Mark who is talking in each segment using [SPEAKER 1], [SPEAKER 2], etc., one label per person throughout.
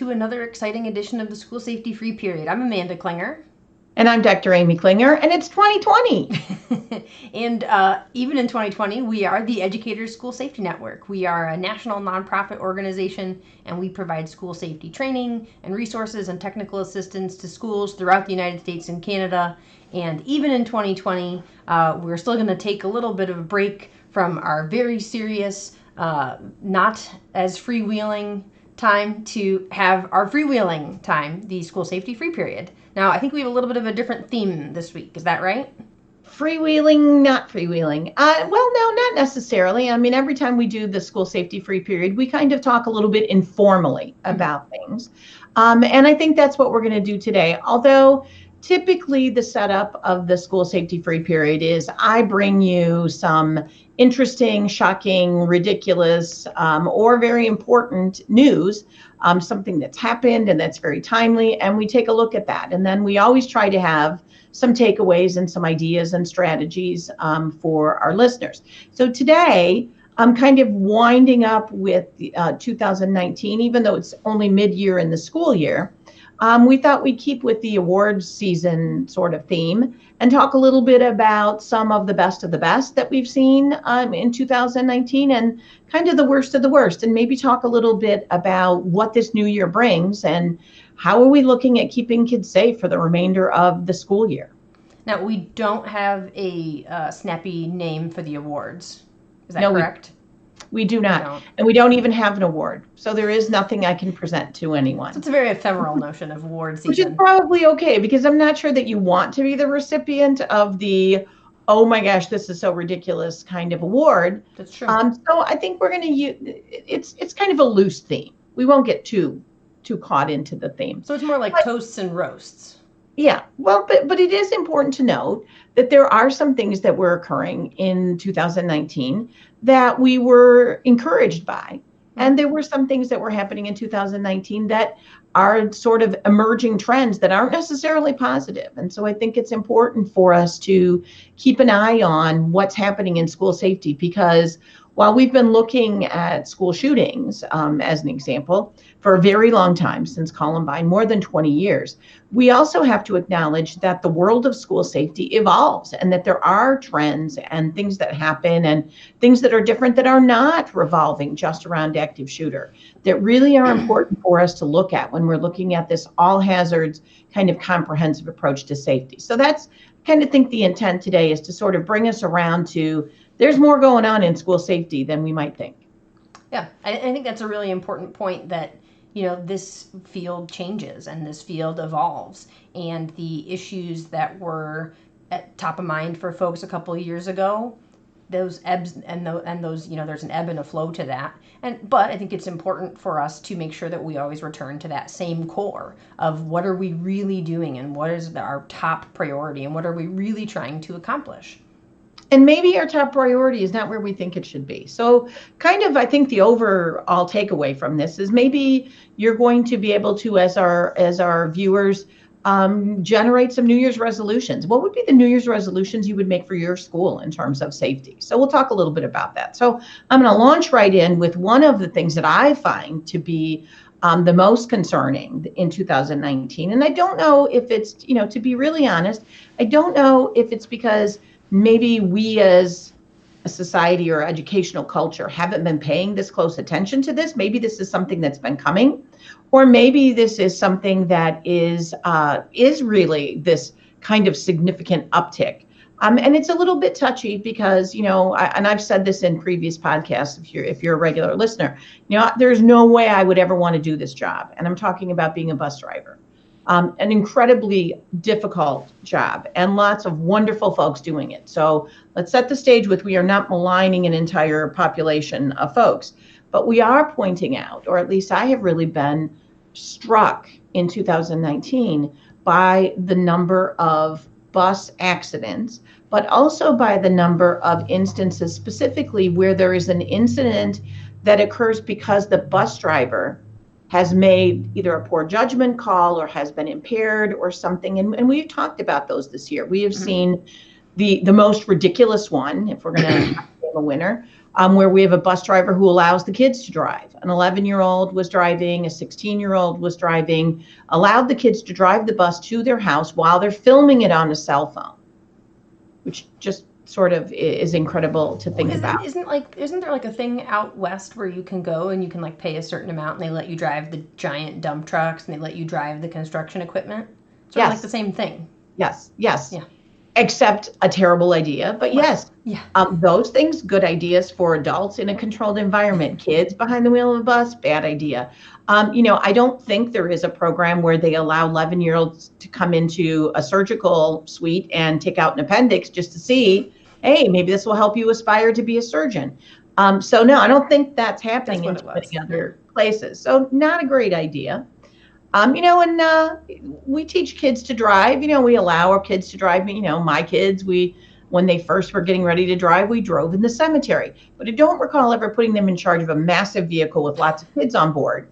[SPEAKER 1] to another exciting edition of the School Safety Free Period. I'm Amanda Klinger.
[SPEAKER 2] And I'm Dr. Amy Klinger, and it's 2020.
[SPEAKER 1] And even in 2020, we are the Educators School Safety Network. We are a national nonprofit organization, and we provide school safety training and resources and technical assistance to schools throughout the United States and Canada. And even in 2020, we're still going to take a little bit of a break from our very serious, not as freewheeling time to have our freewheeling time, the School Safety Free Period. Now, I think we have a little bit of a different theme this week. Is that right?
[SPEAKER 2] Freewheeling, not freewheeling. Well, no, not necessarily. I mean, every time we do the School Safety Free Period, we kind of talk a little bit informally about things. And I think that's what we're going to do today. Although typically the setup of the School Safety Free Period is I bring you some interesting, shocking, ridiculous, or very important news, something that's happened and that's very timely, and we take a look at that. And then we always try to have some takeaways and some ideas and strategies for our listeners. So today, I'm kind of winding up with 2019, even though it's only mid-year in the school year. We thought we'd keep with the awards season sort of theme and talk a little bit about some of the best that we've seen in 2019 and kind of the worst of the worst, and maybe talk a little bit about what this new year brings and how are we looking at keeping kids safe for the remainder of the school year.
[SPEAKER 1] Now, we don't have a snappy name for the awards. Is that correct?
[SPEAKER 2] We do not. And we don't even have an award. So there is nothing I can present to anyone.
[SPEAKER 1] So it's a very ephemeral notion of award season.
[SPEAKER 2] Which is probably okay, because I'm not sure that you want to be the recipient of the, oh my gosh, this is so ridiculous kind of award.
[SPEAKER 1] That's true.
[SPEAKER 2] So I think we're going to use, it's kind of a loose theme. We won't get too caught into the theme.
[SPEAKER 1] So it's more like toasts and roasts.
[SPEAKER 2] Yeah, well, but it is important to note that there are some things that were occurring in 2019 that we were encouraged by. And there were some things that were happening in 2019 that are sort of emerging trends that aren't necessarily positive. And so I think it's important for us to keep an eye on what's happening in school safety, because while we've been looking at school shootings, as an example, for a very long time, since Columbine, more than 20 years, we also have to acknowledge that the world of school safety evolves and that there are trends and things that happen and things that are different that are not revolving just around active shooter, that really are important for us to look at when we're looking at this all hazards kind of comprehensive approach to safety. So that's kind of think the intent today is to sort of bring us around to there's more going on in school safety than we might think.
[SPEAKER 1] Yeah, I think that's a really important point that, you know, this field changes and this field evolves, and the issues that were at top of mind for folks a couple of years ago, those ebbs and those, you know, there's an ebb and a flow to that. But I think it's important for us to make sure that we always return to that same core of what are we really doing and what is our top priority and what are we really trying to accomplish.
[SPEAKER 2] And maybe our top priority is not where we think it should be. So kind of, I think the overall takeaway from this is maybe you're going to be able to, as our viewers, generate some New Year's resolutions. What would be the New Year's resolutions you would make for your school in terms of safety? So we'll talk a little bit about that. So I'm going to launch right in with one of the things that I find to be the most concerning in 2019. And I don't know if it's, you know, to be really honest, I don't know if it's because maybe we as a society or educational culture haven't been paying this close attention to this. Maybe this is something that's been coming, or maybe this is something that is really this kind of significant uptick. And it's a little bit touchy because, you know, and I've said this in previous podcasts, if you're a regular listener, you know, there's no way I would ever want to do this job. And I'm talking about being a bus driver. An incredibly difficult job and lots of wonderful folks doing it. So let's set the stage with, we are not maligning an entire population of folks, but we are pointing out, or at least I have really been struck in 2019 by the number of bus accidents, but also by the number of instances specifically where there is an incident that occurs because the bus driver has made either a poor judgment call or has been impaired or something. And we've talked about those this year. We have seen the most ridiculous one, if we're going to name a winner, where we have a bus driver who allows the kids to drive. An 11-year-old was driving, a 16-year-old was driving, allowed the kids to drive the bus to their house while they're filming it on a cell phone, which just sort of is incredible to think about.
[SPEAKER 1] Isn't there like a thing out west where you can go and you can like pay a certain amount and they let you drive the giant dump trucks and they let you drive the construction equipment? Sort of like the same thing.
[SPEAKER 2] Yes.
[SPEAKER 1] Yeah.
[SPEAKER 2] Except a terrible idea, but yes.
[SPEAKER 1] Yeah.
[SPEAKER 2] Those things, good ideas for adults in a controlled environment. Kids behind the wheel of a bus, bad idea. I don't think there is a program where they allow 11-year-olds to come into a surgical suite and take out an appendix just to see, hey, maybe this will help you aspire to be a surgeon. So no, I don't think that's happening in many other places. So not a great idea. And we teach kids to drive. We allow our kids to drive. My kids, when they first were getting ready to drive, we drove in the cemetery. But I don't recall ever putting them in charge of a massive vehicle with lots of kids on board.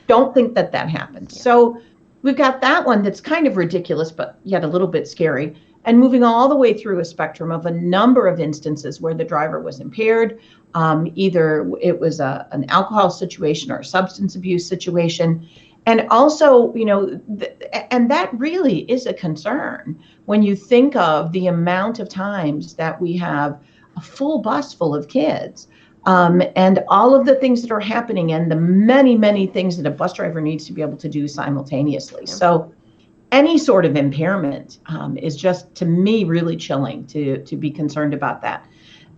[SPEAKER 2] Don't think that happens. Yeah. So we've got that one that's kind of ridiculous, but yet a little bit scary. And moving all the way through a spectrum of a number of instances where the driver was impaired. Either it was an alcohol situation or a substance abuse situation. And also, and that really is a concern when you think of the amount of times that we have a full bus full of kids, and all of the things that are happening and the many, many things that a bus driver needs to be able to do simultaneously. Yeah. So any sort of impairment is just, to me, really chilling to be concerned about that.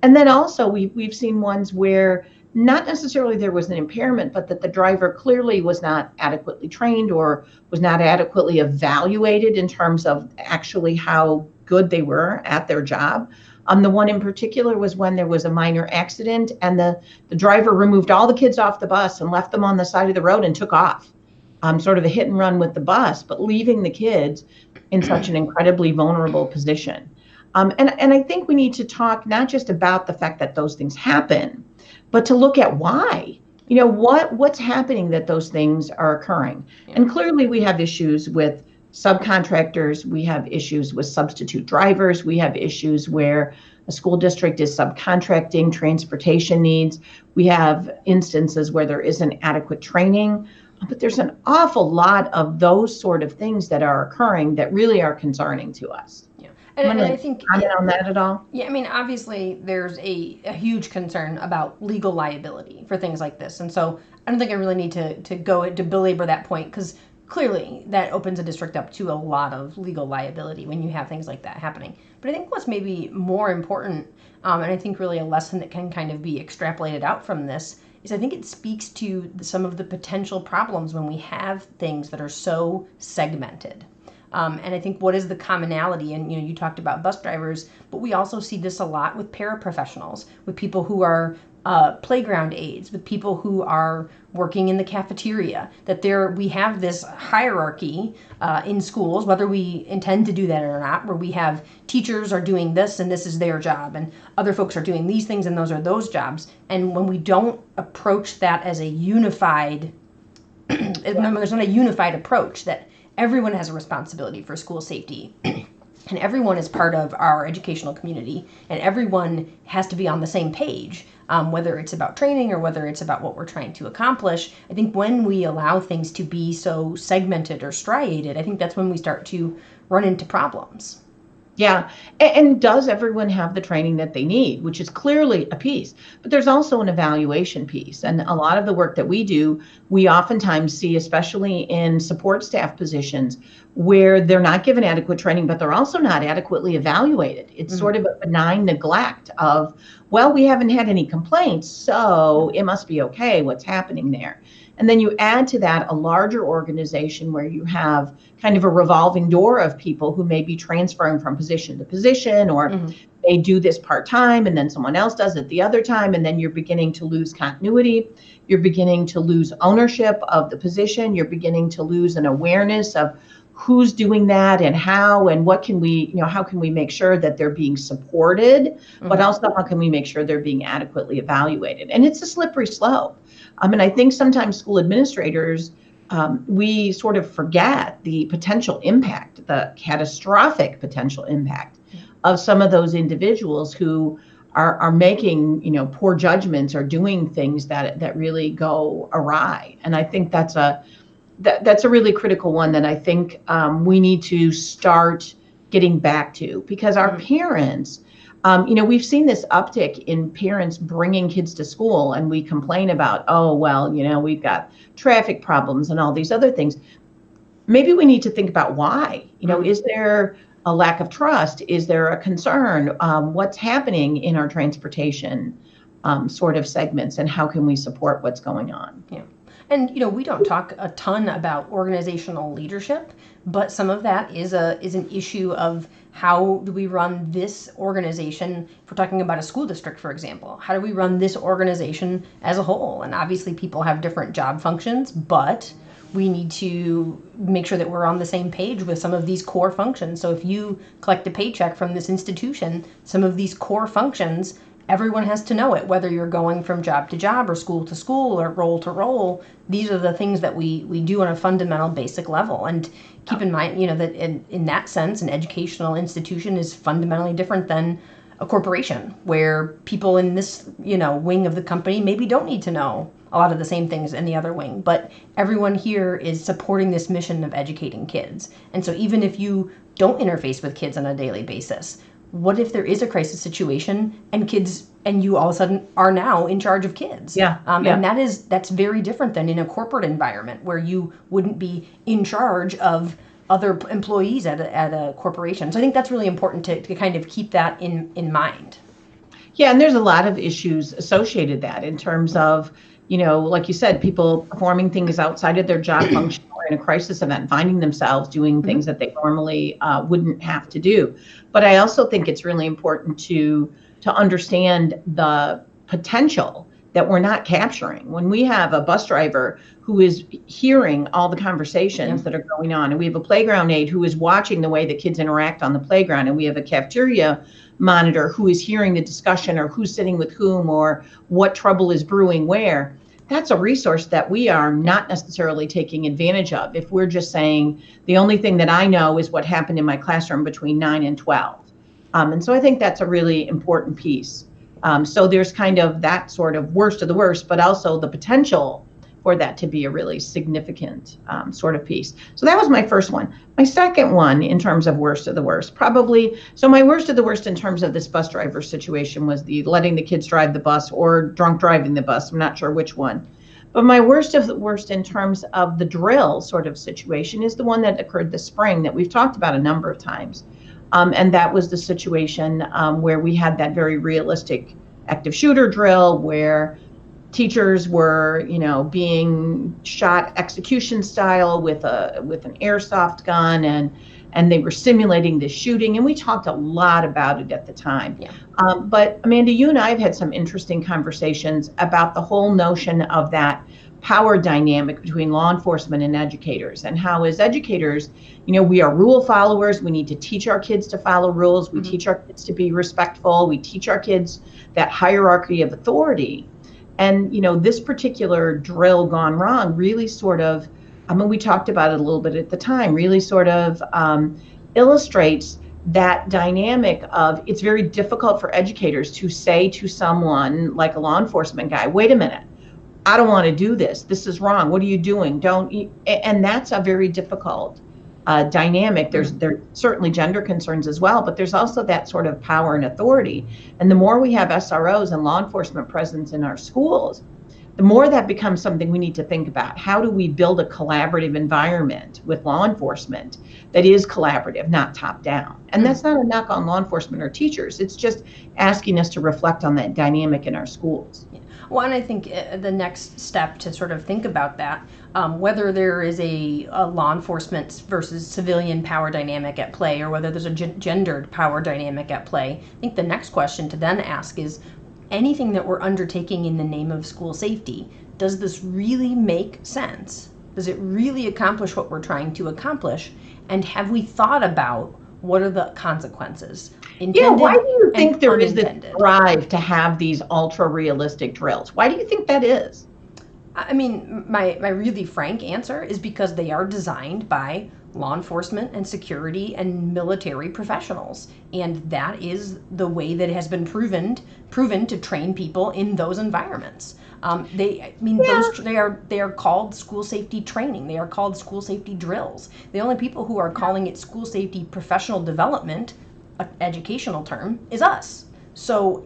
[SPEAKER 2] And then also we've seen ones where not necessarily there was an impairment, but that the driver clearly was not adequately trained or was not adequately evaluated in terms of actually how good they were at their job. The one in particular was when there was a minor accident and the driver removed all the kids off the bus and left them on the side of the road and took off. Sort of a hit and run with the bus, but leaving the kids in such an incredibly vulnerable position. And I think we need to talk not just about the fact that those things happen, but to look at why. What's happening that those things are occurring. Yeah. And clearly we have issues with subcontractors, we have issues with substitute drivers, we have issues where a school district is subcontracting transportation needs. We have instances where there isn't adequate training, but there's an awful lot of those sort of things that are occurring that really are concerning to us.
[SPEAKER 1] Yeah. And I think
[SPEAKER 2] comment on that at all?
[SPEAKER 1] Yeah, I mean, obviously there's a huge concern about legal liability for things like this. And so I don't think I really need to go to belabor that point, because clearly that opens a district up to a lot of legal liability when you have things like that happening. But I think what's maybe more important, and I think really a lesson that can kind of be extrapolated out from this, is I think it speaks to some of the potential problems when we have things that are so segmented. And I think what is the commonality, and you talked about bus drivers, but we also see this a lot with paraprofessionals, with people who are playground aides, with people who are working in the cafeteria, that we have this hierarchy in schools, whether we intend to do that or not, where we have teachers are doing this and this is their job, and other folks are doing these things and those are those jobs. And when we don't approach that as a unified, there's not a unified approach that everyone has a responsibility for school safety. And everyone is part of our educational community, and everyone has to be on the same page, whether it's about training or whether it's about what we're trying to accomplish. I think when we allow things to be so segmented or striated, I think that's when we start to run into problems.
[SPEAKER 2] Yeah. And does everyone have the training that they need, which is clearly a piece, but there's also an evaluation piece. And a lot of the work that we do, we oftentimes see, especially in support staff positions, where they're not given adequate training, but they're also not adequately evaluated. It's sort of a benign neglect of, well, we haven't had any complaints, so it must be okay. What's happening there? And then you add to that a larger organization where you have kind of a revolving door of people who may be transferring from position to position, or they do this part-time and then someone else does it the other time, and then you're beginning to lose continuity. You're beginning to lose ownership of the position. You're beginning to lose an awareness of who's doing that and how, and what can we, how can we make sure that they're being supported, but also how can we make sure they're being adequately evaluated? And it's a slippery slope. And I think sometimes school administrators, we sort of forget the potential impact, the catastrophic potential impact of some of those individuals who are making, poor judgments or doing things that really go awry. And I think that's a really critical one that I think we need to start getting back to, because our parents, we've seen this uptick in parents bringing kids to school, and we complain about, oh, well, we've got traffic problems and all these other things. Maybe we need to think about why. Is there a lack of trust? Is there a concern? What's happening in our transportation sort of segments, and how can we support what's going on?
[SPEAKER 1] Yeah. And we don't talk a ton about organizational leadership, but some of that is an issue of how do we run this organization. If we're talking about a school district, for example, how do we run this organization as a whole? And obviously people have different job functions, but we need to make sure that we're on the same page with some of these core functions. So if you collect a paycheck from this institution, some of these core functions, everyone has to know it, whether you're going from job to job or school to school or role to role. These are the things that we do on a fundamental basic level. And keep in mind, that in that sense, an educational institution is fundamentally different than a corporation, where people in this, wing of the company maybe don't need to know a lot of the same things in the other wing, but everyone here is supporting this mission of educating kids. And so even if you don't interface with kids on a daily basis, what if there is a crisis situation and you all of a sudden are now in charge of kids?
[SPEAKER 2] Yeah.
[SPEAKER 1] And that's very different than in a corporate environment where you wouldn't be in charge of other employees at a corporation. So I think that's really important to kind of keep that in mind.
[SPEAKER 2] Yeah, and there's a lot of issues associated that in terms of, like you said, people performing things outside of their job function or in a crisis event, finding themselves doing things that they normally wouldn't have to do. But I also think it's really important to understand the potential that we're not capturing. When we have a bus driver who is hearing all the conversations that are going on, and we have a playground aide who is watching the way the kids interact on the playground, and we have a cafeteria monitor who is hearing the discussion or who's sitting with whom or what trouble is brewing where, that's a resource that we are not necessarily taking advantage of if we're just saying the only thing that I know is what happened in my classroom between 9 and 12. And so I think that's a really important piece. So there's kind of that sort of worst of the worst, but also the potential for that to be a really significant sort of piece. So that was my first one. My second one in terms of worst of the worst, so my worst of the worst in terms of this bus driver situation was the letting the kids drive the bus or drunk driving the bus. I'm not sure which one. But my worst of the worst in terms of the drill sort of situation is the one that occurred this spring that we've talked about a number of times. And that was the situation where we had that very realistic active shooter drill where teachers were, being shot execution style with an airsoft gun, and they were simulating the shooting. And we talked a lot about it at the time.
[SPEAKER 1] Yeah.
[SPEAKER 2] But Amanda, you and I have had some interesting conversations about the whole notion of that power dynamic between law enforcement and educators, and how as educators, we are rule followers. We need to teach our kids to follow rules. We teach our kids to be respectful. We teach our kids that hierarchy of authority. And, this particular drill gone wrong really sort of, we talked about it a little bit at the time, really sort of illustrates that dynamic of it's very difficult for educators to say to someone like a law enforcement guy, wait a minute, I don't want to do this. This is wrong. What are you doing? And that's a very difficult dynamic. There's certainly gender concerns as well, but there's also that sort of power and authority. And the more we have SROs and law enforcement presence in our schools, the more that becomes something we need to think about. How do we build a collaborative environment with law enforcement that is collaborative, not top down? And that's not a knock on law enforcement or teachers. It's just asking us to reflect on that dynamic in our schools.
[SPEAKER 1] Well, and I think the next step to sort of think about that, whether there is a law enforcement versus civilian power dynamic at play, or whether there's a gendered power dynamic at play, I think the next question to then ask is, anything that we're undertaking in the name of school safety, does this really make sense? Does it really accomplish what we're trying to accomplish? And have we thought about what are the consequences?
[SPEAKER 2] Why do you think there is this drive to have these ultra realistic drills? Why do you think that is?
[SPEAKER 1] I mean, my really frank answer is because they are designed by law enforcement and security and military professionals, and that is the way that it has been proven to train people in those environments. I mean,
[SPEAKER 2] Yeah.
[SPEAKER 1] they are called school safety training. They are called school safety drills. The only people who are calling it school safety professional development, an educational term, is us. So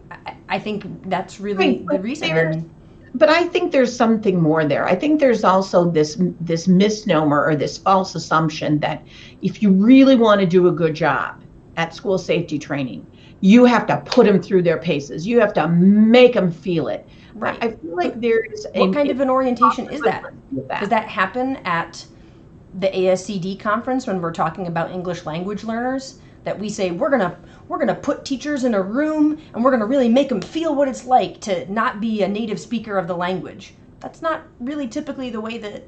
[SPEAKER 1] I think that's really
[SPEAKER 2] Right,
[SPEAKER 1] the reason.
[SPEAKER 2] but I think there's something more there. I think there's also this misnomer or this false assumption that if you really want to do a good job at school safety training, you have to put them through their paces. You have to make them feel it.
[SPEAKER 1] Right.
[SPEAKER 2] I feel like
[SPEAKER 1] But
[SPEAKER 2] there is
[SPEAKER 1] what kind of an orientation is that?
[SPEAKER 2] with
[SPEAKER 1] Does
[SPEAKER 2] that.
[SPEAKER 1] that happen at the ASCD conference when we're talking about English language learners? That we say we're gonna put teachers in a room and we're gonna really make them feel what it's like to not be a native speaker of the language. That's not really typically the way that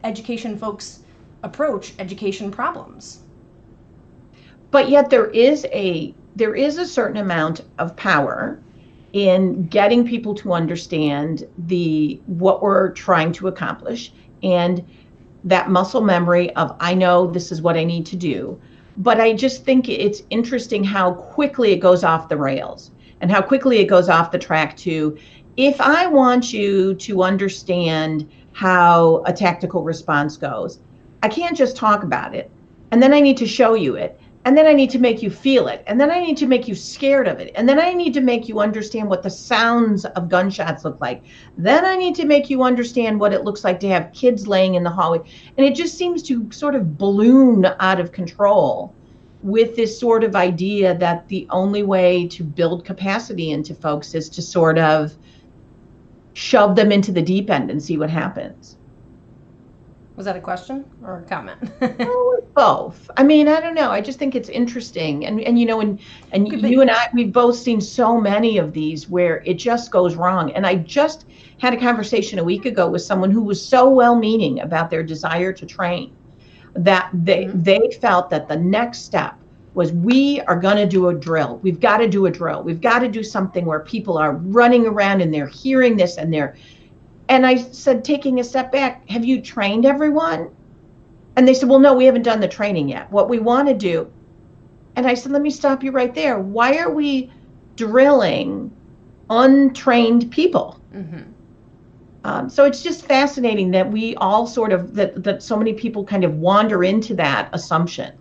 [SPEAKER 1] education folks approach education problems.
[SPEAKER 2] But yet there is a certain amount of power in getting people to understand what we're trying to accomplish, and that muscle memory of I know this is what I need to do. But I just think it's interesting how quickly it goes off the rails and how quickly it goes off the track to, if I want you to understand how a tactical response goes, I can't just talk about it. And then I need to show you it. And then I need to make you feel it. And then I need to make you scared of it. And then I need to make you understand what the sounds of gunshots look like. Then I need to make you understand what it looks like to have kids laying in the hallway. And it just seems to sort of balloon out of control with this sort of idea that the only way to build capacity into folks is to sort of shove them into the deep end and see what happens.
[SPEAKER 1] Was that a question or a comment?
[SPEAKER 2] Oh, both. I mean, I don't know. I just think it's interesting. And you know, and you and I, we've both seen so many of these where it just goes wrong. And I just had a conversation a week ago with someone who was so well-meaning about their desire to train that they felt that the next step was, we are going to do a drill. We've got to do a drill. We've got to do something where people are running around and they're hearing this and I said, taking a step back, have you trained everyone? And they said, well, no, we haven't done the training yet. What we want to do. And I said, let me stop you right there. Why are we drilling untrained people? Mm-hmm. So it's just fascinating that we all sort of, that so many people kind of wander into that assumption.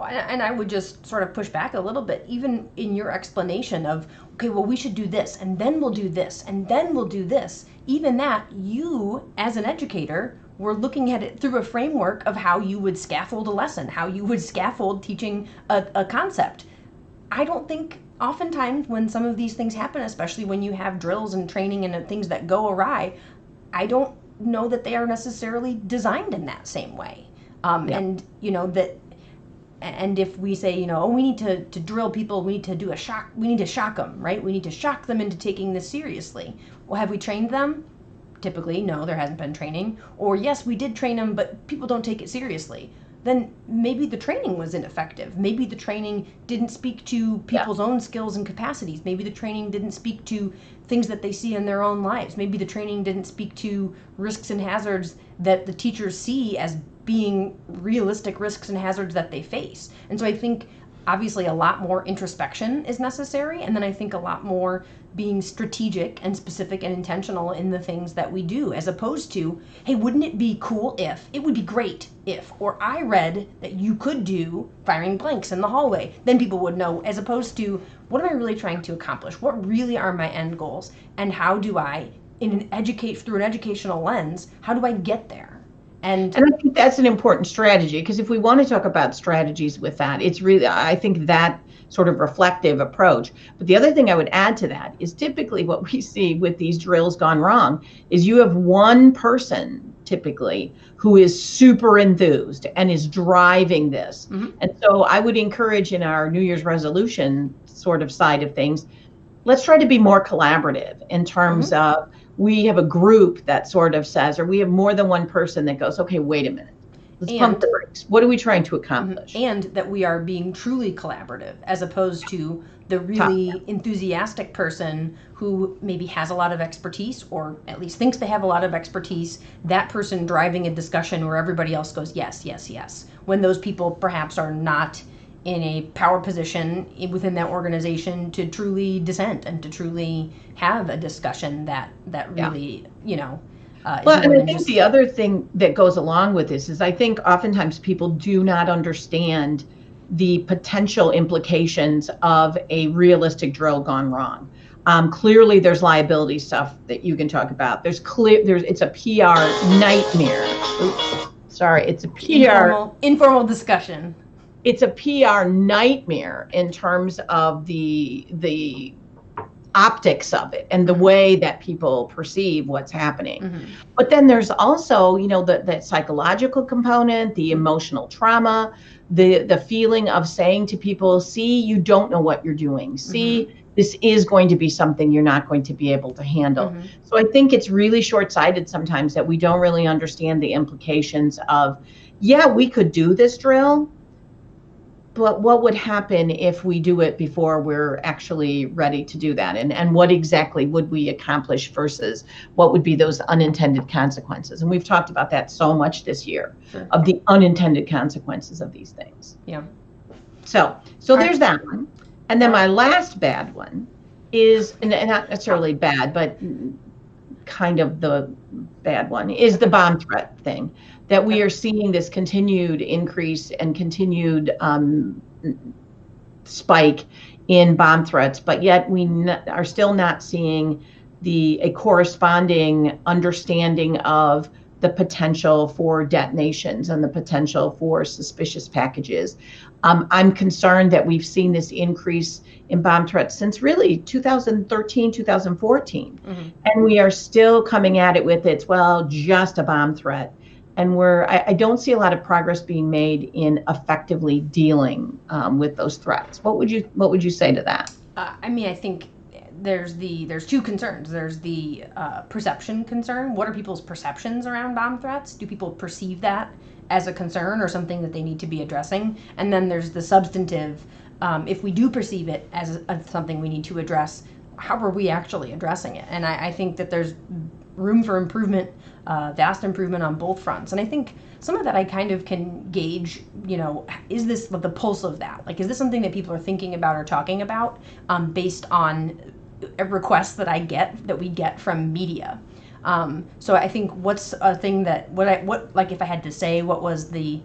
[SPEAKER 1] And I would just sort of push back a little bit, even in your explanation of, okay, well, we should do this, and then we'll do this, and then we'll do this. Even that, you, as an educator, were looking at it through a framework of how you would scaffold a lesson, how you would scaffold teaching a concept. I don't think oftentimes when some of these things happen, especially when you have drills and training and things that go awry, I don't know that they are necessarily designed in that same way. And, you know, that. And if we say, you know, oh, we need to drill people, we need to do we need to shock them, right? We need to shock them into taking this seriously. Well, have we trained them? Typically, no, there hasn't been training. Or yes, we did train them, but people don't take it seriously. Then maybe the training was ineffective. Maybe the training didn't speak to people's own skills and capacities. Maybe the training didn't speak to things that they see in their own lives. Maybe the training didn't speak to risks and hazards that the teachers see as being realistic risks and hazards that they face. And so I think obviously a lot more introspection is necessary, and then I think a lot more being strategic and specific and intentional in the things that we do, as opposed to, hey, wouldn't it be cool if, it would be great if, or I read that you could do firing blanks in the hallway, then people would know, as opposed to, what am I really trying to accomplish? What really are my end goals? And how do I, through an educational lens, how do I get there? And
[SPEAKER 2] I think that's an important strategy, because if we want to talk about strategies with that, it's really, I think, that sort of reflective approach. But the other thing I would add to that is typically what we see with these drills gone wrong is you have one person typically who is super enthused and is driving this. Mm-hmm. And so I would encourage, in our New Year's resolution sort of side of things, let's try to be more collaborative in terms of, we have a group that sort of says, or we have more than one person that goes, okay, wait a minute, let's pump the brakes. works? What are we trying to accomplish?
[SPEAKER 1] And that we are being truly collaborative, as opposed to the really enthusiastic person who maybe has a lot of expertise, or at least thinks they have a lot of expertise, that person driving a discussion where everybody else goes, yes, yes, yes, when those people perhaps are not in a power position within that organization to truly dissent and to truly have a discussion that really,
[SPEAKER 2] well, and I think the other thing that goes along with this is I think oftentimes people do not understand the potential implications of a realistic drill gone wrong. Clearly, there's liability stuff that you can talk about. It's a PR nightmare. Oops, sorry, it's a PR
[SPEAKER 1] informal discussion.
[SPEAKER 2] It's a PR nightmare in terms of the optics of it and the way that people perceive what's happening. But then there's also, that psychological component, the emotional trauma, the feeling of saying to people, see, you don't know what you're doing. See, this is going to be something you're not going to be able to handle. So I think it's really short-sighted sometimes that we don't really understand the implications of, yeah, we could do this drill, but what would happen if we do it before we're actually ready to do that? And what exactly would we accomplish versus what would be those unintended consequences? And we've talked about that so much this year, of the unintended consequences of these things.
[SPEAKER 1] Yeah.
[SPEAKER 2] So there's that one. And then my last bad one is, and not necessarily bad, but kind of the bad one, is the bomb threat thing. That we are seeing this continued increase and continued spike in bomb threats, but yet we are still not seeing a corresponding understanding of the potential for detonations and the potential for suspicious packages. I'm concerned that we've seen this increase in bomb threats since really 2013, 2014, and we are still coming at it with just a bomb threat. And I don't see a lot of progress being made in effectively dealing with those threats. What would you say to that?
[SPEAKER 1] I think there's two concerns. There's the perception concern. What are people's perceptions around bomb threats? Do people perceive that as a concern or something that they need to be addressing? And then there's the substantive. If we do perceive it as something we need to address, how are we actually addressing it? And I think that there's room for improvement, vast improvement on both fronts. And I think some of that I kind of can gauge, is this the pulse of that? Like, is this something that people are thinking about or talking about based on requests that we get from media? So I think what's a thing that, if I had to say what was the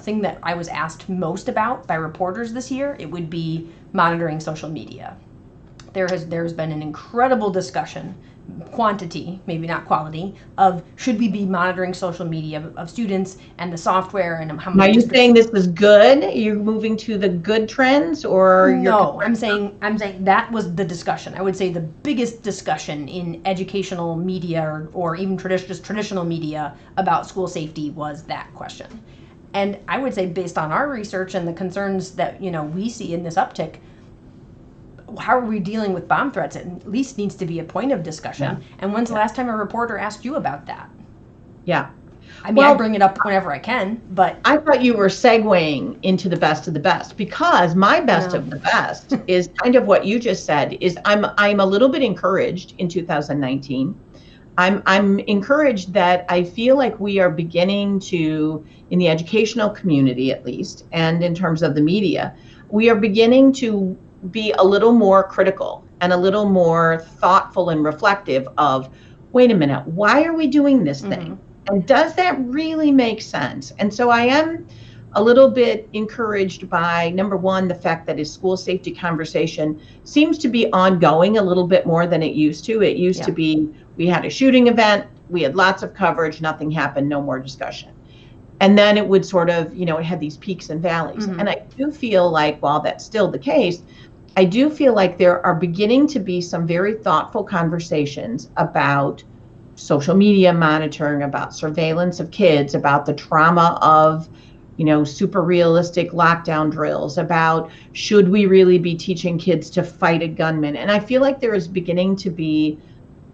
[SPEAKER 1] thing that I was asked most about by reporters this year, it would be monitoring social media. There's been an incredible discussion, quantity, maybe not quality, of should we be monitoring social media of students and the software and how many.
[SPEAKER 2] Are you saying this is good? You're moving to the good trends, or
[SPEAKER 1] no? I'm saying that was the discussion. I would say the biggest discussion in educational media or even traditional media about school safety was that question. And I would say, based on our research and the concerns that we see in this uptick, how are we dealing with bomb threats? It at least needs to be a point of discussion. Yeah. And when's the last time a reporter asked you about that?
[SPEAKER 2] Yeah.
[SPEAKER 1] I bring it up whenever I can, but
[SPEAKER 2] I thought you were segueing into the best of the best, because my best of the best is kind of what you just said. Is I'm a little bit encouraged in 2019. I'm encouraged that I feel like we are beginning to, in the educational community at least, and in terms of the media, we are beginning to be a little more critical and a little more thoughtful and reflective of, wait a minute, why are we doing this thing? And does that really make sense? And so I am a little bit encouraged by, number one, the fact that a school safety conversation seems to be ongoing a little bit more than it used to. It used to be, we had a shooting event, we had lots of coverage, nothing happened, no more discussion. And then it would sort of, it had these peaks and valleys. And I do feel like, while that's still the case, I do feel like there are beginning to be some very thoughtful conversations about social media monitoring, about surveillance of kids, about the trauma of, super realistic lockdown drills, about should we really be teaching kids to fight a gunman. And I feel like there is beginning to be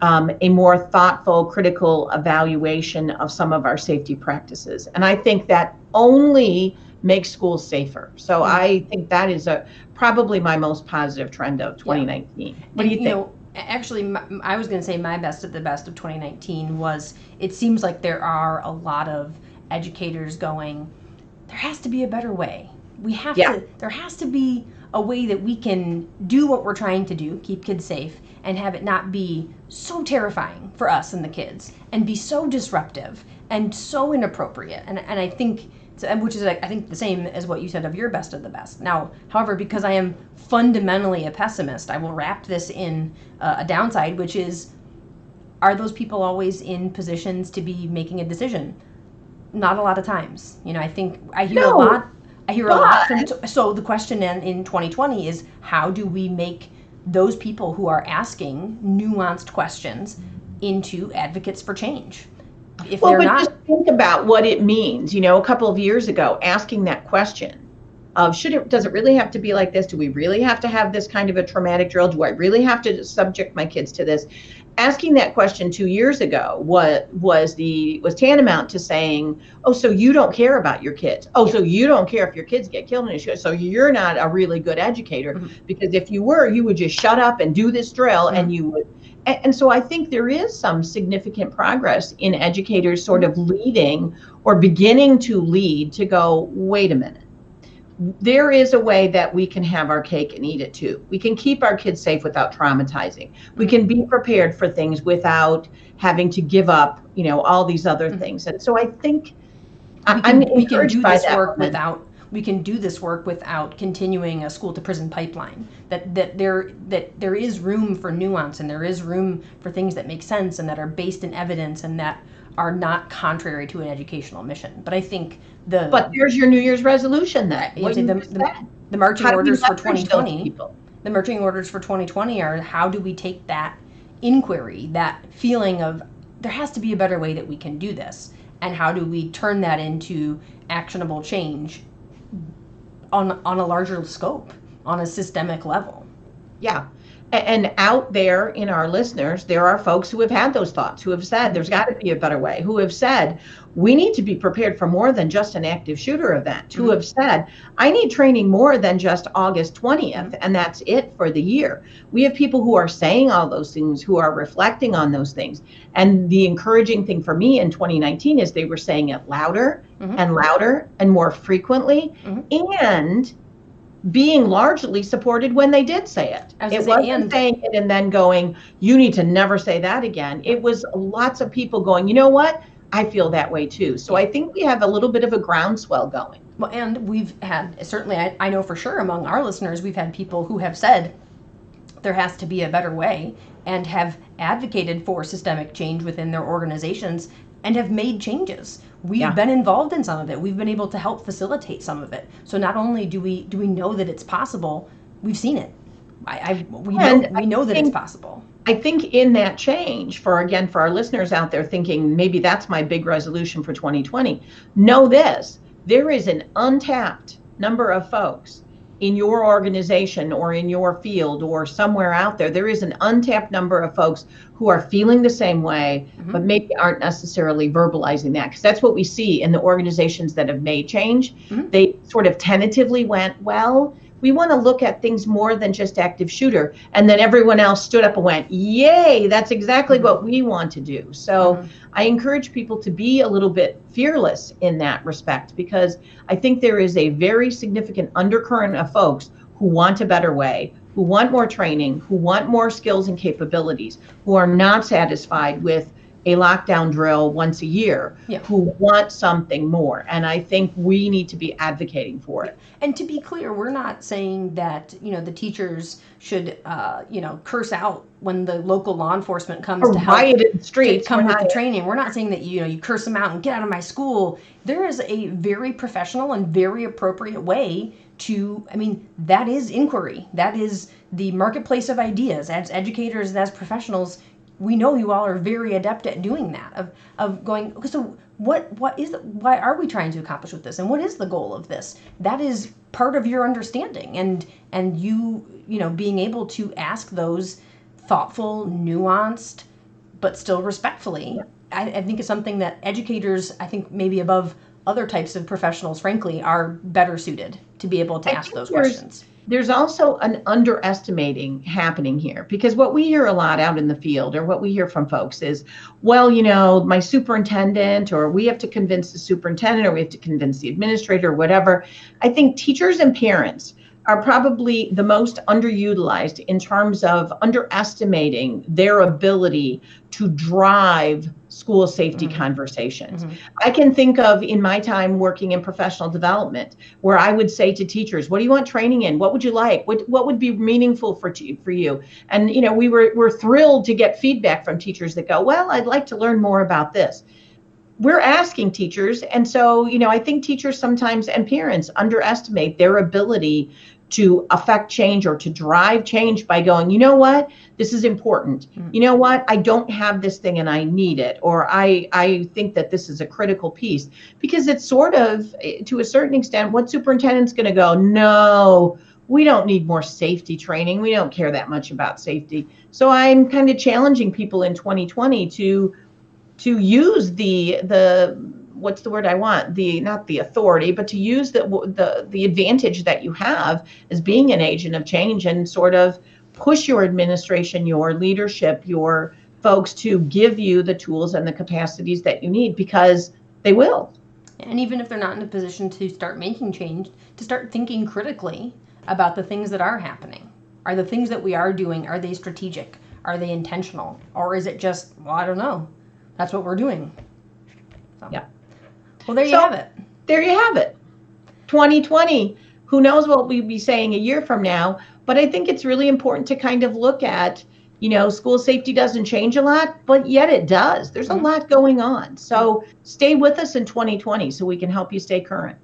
[SPEAKER 2] a more thoughtful, critical evaluation of some of our safety practices. And I think that only makes schools safer. So I think that is probably my most positive trend of 2019. What do you think?
[SPEAKER 1] Actually, I was going to say my best of the best of 2019 was, it seems like there are a lot of educators going, there has to be a better way. There has to be a way that we can do what we're trying to do, keep kids safe, and have it not be so terrifying for us and the kids, and be so disruptive and so inappropriate. And I think, which is, I think, the same as what you said of your best of the best. Now, however, because I am fundamentally a pessimist, I will wrap this in a downside, which is, are those people always in positions to be making a decision? Not a lot of times. I think I hear a lot. So the question in 2020 is, how do we make those people who are asking nuanced questions into advocates for change?
[SPEAKER 2] Just think about what it means. A couple of years ago, asking that question of, does it really have to be like this? Do we really have to have this kind of a traumatic drill? Do I really have to subject my kids to this? Asking that question 2 years ago was tantamount to saying, oh, so you don't care about your kids. Oh, so you don't care if your kids get killed in a shooting. So you're not a really good educator, because if you were, you would just shut up and do this drill, and you would. And so I think there is some significant progress in educators sort of leading, or beginning to lead, to go, wait a minute. There is a way that we can have our cake and eat it too. We can keep our kids safe without traumatizing. We can be prepared for things without having to give up, all these other things. And so I think
[SPEAKER 1] we can do this work without continuing a school to prison pipeline. That there is room for nuance, and there is room for things that make sense and that are based in evidence and that are not contrary to an educational mission. But I think
[SPEAKER 2] But there's your New Year's resolution then.
[SPEAKER 1] The marching orders for 2020. The marching orders for 2020 are, how do we take that inquiry, that feeling of there has to be a better way that we can do this, and how do we turn that into actionable change on a larger scope, on a systemic level?
[SPEAKER 2] Yeah. And out there in our listeners, there are folks who have had those thoughts, who have said there's got to be a better way, who have said we need to be prepared for more than just an active shooter event, who have said I need training more than just August 20th, and that's it for the year. We have people who are saying all those things, who are reflecting on those things. And the encouraging thing for me in 2019 is they were saying it louder and louder and more frequently, and being largely supported when they did say it. It wasn't saying it and then going, you need to never say that again. It was lots of people going, you know what? I feel that way too. So I think we have a little bit of a groundswell going.
[SPEAKER 1] Well, and we've had, certainly I know for sure among our listeners, we've had people who have said there has to be a better way, and have advocated for systemic change within their organizations and have made changes. We've been involved in some of it. We've been able to help facilitate some of it. So not only do we know that it's possible, we've seen it. We know that it's possible.
[SPEAKER 2] I think in that change, for our listeners out there thinking maybe that's my big resolution for 2020, know this: there is an untapped number of folks in your organization or in your field or somewhere out there. There is an untapped number of folks who are feeling the same way, but maybe aren't necessarily verbalizing that. Because that's what we see in the organizations that have made change. They sort of tentatively went, well, we want to look at things more than just active shooter. And then everyone else stood up and went, yay, that's exactly what we want to do. So I encourage people to be a little bit fearless in that respect, because I think there is a very significant undercurrent of folks who want a better way, who want more training, who want more skills and capabilities, who are not satisfied with a lockdown drill once a year, who want something more. And I think we need to be advocating for it.
[SPEAKER 1] And to be clear, we're not saying that, the teachers should, curse out when the local law enforcement comes to help
[SPEAKER 2] riot in the streets,
[SPEAKER 1] come with the training. We're not saying that, you curse them out and get out of my school. There is a very professional and very appropriate way to, that is inquiry. That is the marketplace of ideas. As educators and as professionals, we know you all are very adept at doing that, of going, okay, so why are we trying to accomplish with this? And what is the goal of this? That is part of your understanding, and you being able to ask those thoughtful, nuanced, but still respectfully, I think is something that educators, I think maybe above other types of professionals, frankly, are better suited to be able to ask those questions.
[SPEAKER 2] There's also an underestimating happening here, because what we hear a lot out in the field, or what we hear from folks, is, well, my superintendent, or we have to convince the superintendent, or we have to convince the administrator, or whatever. I think teachers and parents are probably the most underutilized in terms of underestimating their ability to drive school safety conversations. I can think of, in my time working in professional development, where I would say to teachers, what do you want training in? What would you like? What would be meaningful for you? And we're thrilled to get feedback from teachers that go, well, I'd like to learn more about this. We're asking teachers. And so, I think teachers sometimes, and parents, underestimate their ability to affect change or to drive change by going, you know what, this is important. You know what, I don't have this thing and I need it. Or I think that this is a critical piece, because it's sort of, to a certain extent, what superintendent's going to go, no, we don't need more safety training. We don't care that much about safety. So I'm kind of challenging people in 2020 to use the what's the word I want? Not the authority, but to use the advantage that you have as being an agent of change, and sort of push your administration, your leadership, your folks to give you the tools and the capacities that you need, because they will.
[SPEAKER 1] And even if they're not in a position to start making change, to start thinking critically about the things that are happening. Are the things that we are doing, are they strategic? Are they intentional? Or is it just, well, I don't know. That's what we're doing. So.
[SPEAKER 2] Yeah.
[SPEAKER 1] Well, there you have it.
[SPEAKER 2] There you have it. 2020. Who knows what we'll be saying a year from now? But I think it's really important to kind of look at, school safety doesn't change a lot, but yet it does. There's a lot going on. So stay with us in 2020 so we can help you stay current.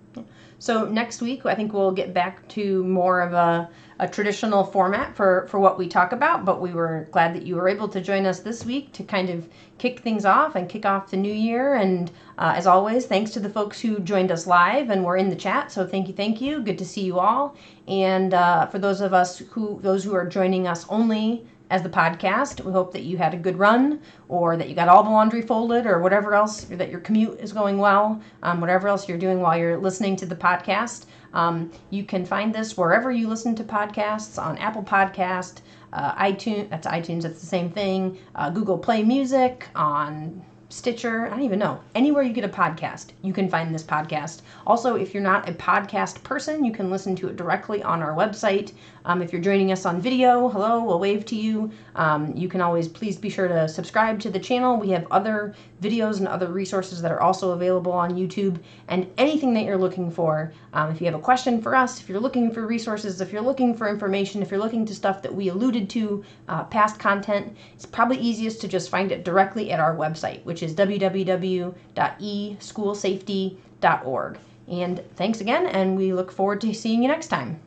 [SPEAKER 1] So next week, I think we'll get back to more of a traditional format for what we talk about, but we were glad that you were able to join us this week to kind of kick things off and kick off the new year. And as always, thanks to the folks who joined us live and were in the chat. So thank you. Good to see you all. And for those who are joining us only as the podcast, we hope that you had a good run, or that you got all the laundry folded, or whatever else, or that your commute is going well, whatever else you're doing while you're listening to the podcast. You can find this wherever you listen to podcasts, on Apple Podcast, iTunes, that's the same thing, Google Play Music, on Stitcher, I don't even know. Anywhere you get a podcast, you can find this podcast. Also, if you're not a podcast person, you can listen to it directly on our website. If you're joining us on video, hello, we'll wave to you. You can always, please be sure to subscribe to the channel. We have other videos and other resources that are also available on YouTube, and anything that you're looking for. If you have a question for us, if you're looking for resources, if you're looking for information, if you're looking to stuff that we alluded to, past content, it's probably easiest to just find it directly at our website, which is www.eschoolsafety.org. And thanks again, and we look forward to seeing you next time.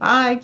[SPEAKER 2] Bye.